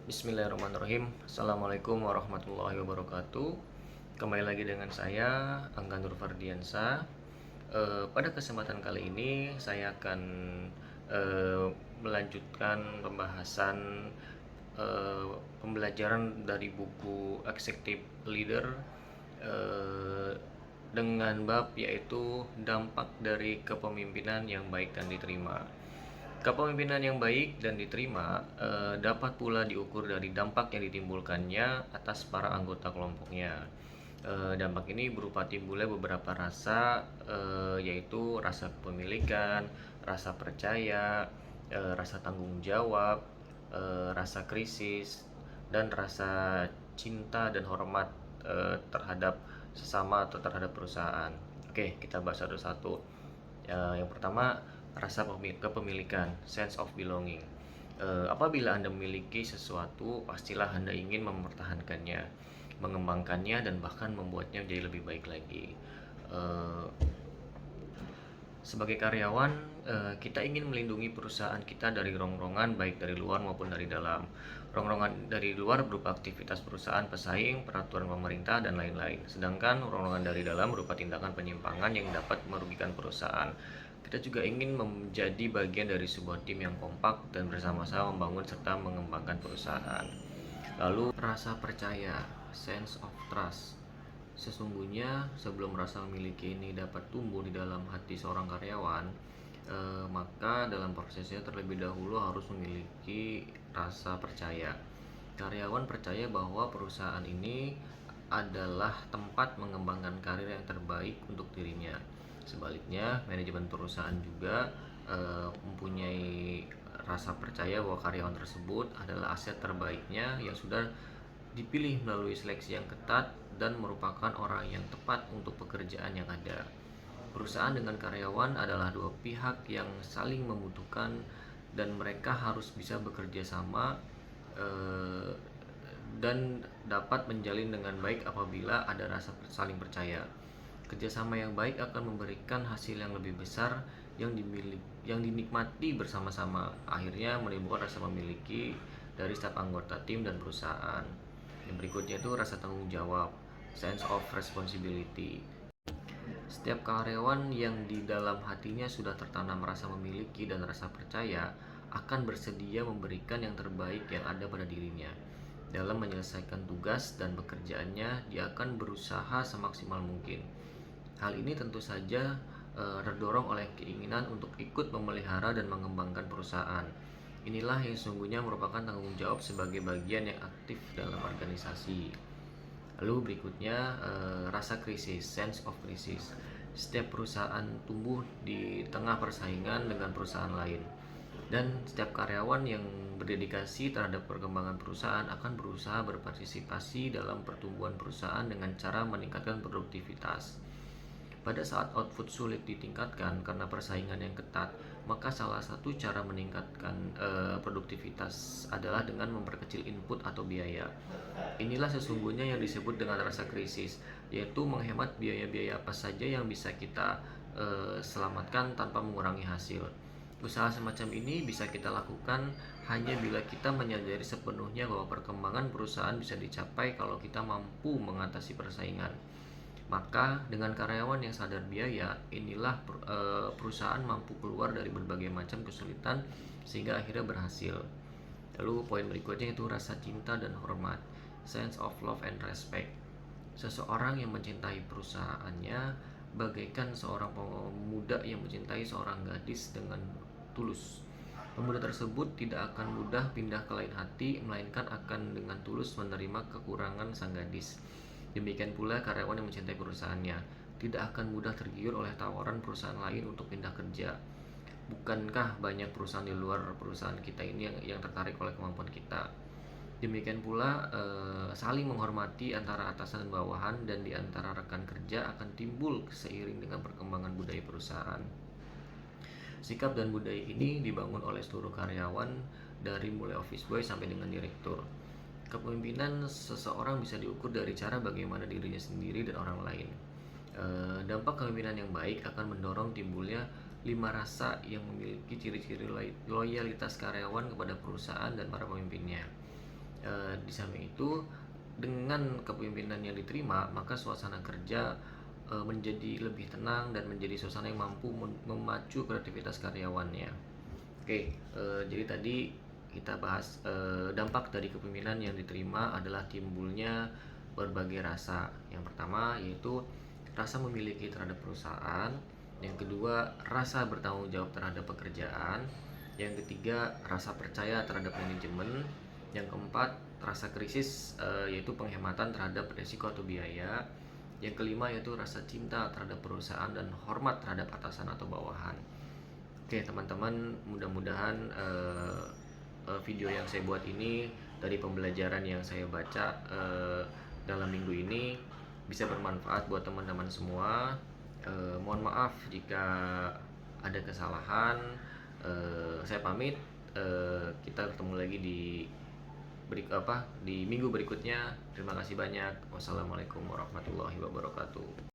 Bismillahirrahmanirrahim. Assalamualaikum warahmatullahi wabarakatuh. Kembali lagi dengan saya Angga Nur Fardiansa. Pada kesempatan kali ini saya akan melanjutkan pembahasan pembelajaran dari buku Executive Leader eh, dengan bab yaitu dampak dari kepemimpinan yang baik dan diterima. Kepemimpinan yang baik dan diterima dapat pula diukur dari dampak yang ditimbulkannya atas para anggota kelompoknya. Dampak ini berupa timbulnya beberapa rasa, yaitu rasa kepemilikan, rasa percaya, rasa tanggung jawab, rasa krisis, dan rasa cinta dan hormat terhadap sesama atau terhadap perusahaan. Oke, kita bahas satu-satu. Yang pertama, rasa kepemilikan, sense of belonging. Apabila Anda memiliki sesuatu, pastilah Anda ingin mempertahankannya, mengembangkannya, dan bahkan membuatnya menjadi lebih baik lagi. Eh, Sebagai karyawan, kita ingin melindungi perusahaan kita dari rongrongan baik dari luar maupun dari dalam. Rongrongan dari luar berupa aktivitas perusahaan pesaing, peraturan pemerintah, dan lain-lain. Sedangkan rongrongan dari dalam berupa tindakan penyimpangan yang dapat merugikan perusahaan. Kita juga ingin menjadi bagian dari sebuah tim yang kompak dan bersama-sama membangun serta mengembangkan perusahaan. Lalu rasa percaya, sense of trust. Sesungguhnya sebelum rasa memiliki ini dapat tumbuh di dalam hati seorang karyawan, maka dalam prosesnya terlebih dahulu harus memiliki rasa percaya. Karyawan percaya bahwa perusahaan ini adalah tempat mengembangkan karir yang terbaik untuk dirinya. Sebaliknya, manajemen perusahaan juga mempunyai rasa percaya bahwa karyawan tersebut adalah aset terbaiknya yang sudah dipilih melalui seleksi yang ketat dan merupakan orang yang tepat untuk pekerjaan yang ada. Perusahaan dengan karyawan adalah dua pihak yang saling membutuhkan dan mereka harus bisa bekerja sama eh, dan dapat menjalin dengan baik apabila ada rasa saling percaya. Kerjasama yang baik akan memberikan hasil yang lebih besar yang dinikmati bersama-sama. Akhirnya menimbulkan rasa memiliki dari setiap anggota tim dan perusahaan. Yang berikutnya itu rasa tanggung jawab, sense of responsibility. Setiap karyawan yang di dalam hatinya sudah tertanam rasa memiliki dan rasa percaya akan bersedia memberikan yang terbaik yang ada pada dirinya. Dalam menyelesaikan tugas dan pekerjaannya, dia akan berusaha semaksimal mungkin. Hal ini tentu saja terdorong oleh keinginan untuk ikut memelihara dan mengembangkan perusahaan. Inilah yang sesungguhnya merupakan tanggung jawab sebagai bagian yang aktif dalam organisasi. Lalu berikutnya rasa krisis, sense of crisis. Setiap perusahaan tumbuh di tengah persaingan dengan perusahaan lain. Dan setiap karyawan yang berdedikasi terhadap perkembangan perusahaan akan berusaha berpartisipasi dalam pertumbuhan perusahaan dengan cara meningkatkan produktivitas. Pada saat output sulit ditingkatkan karena persaingan yang ketat, maka salah satu cara meningkatkan produktivitas adalah dengan memperkecil input atau biaya. Inilah sesungguhnya yang disebut dengan rasa krisis, yaitu menghemat biaya-biaya apa saja yang bisa kita selamatkan tanpa mengurangi hasil. Usaha semacam ini bisa kita lakukan hanya bila kita menyadari sepenuhnya bahwa perkembangan perusahaan bisa dicapai kalau kita mampu mengatasi persaingan. Maka dengan karyawan yang sadar biaya, inilah perusahaan mampu keluar dari berbagai macam kesulitan sehingga akhirnya berhasil. Lalu poin berikutnya itu rasa cinta dan hormat, sense of love and respect. Seseorang yang mencintai perusahaannya bagaikan seorang pemuda yang mencintai seorang gadis dengan tulus. Pemuda tersebut tidak akan mudah pindah ke lain hati, melainkan akan dengan tulus menerima kekurangan sang gadis. Demikian pula karyawan yang mencintai perusahaannya tidak akan mudah tergiur oleh tawaran perusahaan lain untuk pindah kerja. Bukankah banyak perusahaan di luar perusahaan kita ini yang tertarik oleh kemampuan kita? Demikian pula saling menghormati antara atasan dan bawahan dan di antara rekan kerja akan timbul seiring dengan perkembangan budaya perusahaan. Sikap dan budaya ini dibangun oleh seluruh karyawan dari mulai office boy sampai dengan direktur. Kepemimpinan seseorang bisa diukur dari cara bagaimana dirinya sendiri dan orang lain. Dampak kepemimpinan yang baik akan mendorong timbulnya 5 rasa yang memiliki ciri-ciri loyalitas karyawan kepada perusahaan dan para pemimpinnya. Di samping itu, dengan kepemimpinan yang diterima, maka suasana kerja menjadi lebih tenang dan menjadi suasana yang mampu memacu kreativitas karyawannya. Oke, jadi tadi kita bahas dampak dari kepemimpinan yang diterima adalah timbulnya berbagai rasa. Yang pertama yaitu rasa memiliki terhadap perusahaan, yang kedua rasa bertanggung jawab terhadap pekerjaan, yang ketiga rasa percaya terhadap manajemen, yang keempat rasa krisis yaitu penghematan terhadap resiko atau biaya, yang kelima yaitu rasa cinta terhadap perusahaan dan hormat terhadap atasan atau bawahan. Oke teman-teman, mudah-mudahan video yang saya buat ini dari pembelajaran yang saya baca dalam minggu ini bisa bermanfaat buat teman-teman semua. Mohon maaf jika ada kesalahan. Saya pamit. Kita ketemu lagi di minggu berikutnya. Terima kasih banyak. Wassalamualaikum warahmatullahi wabarakatuh.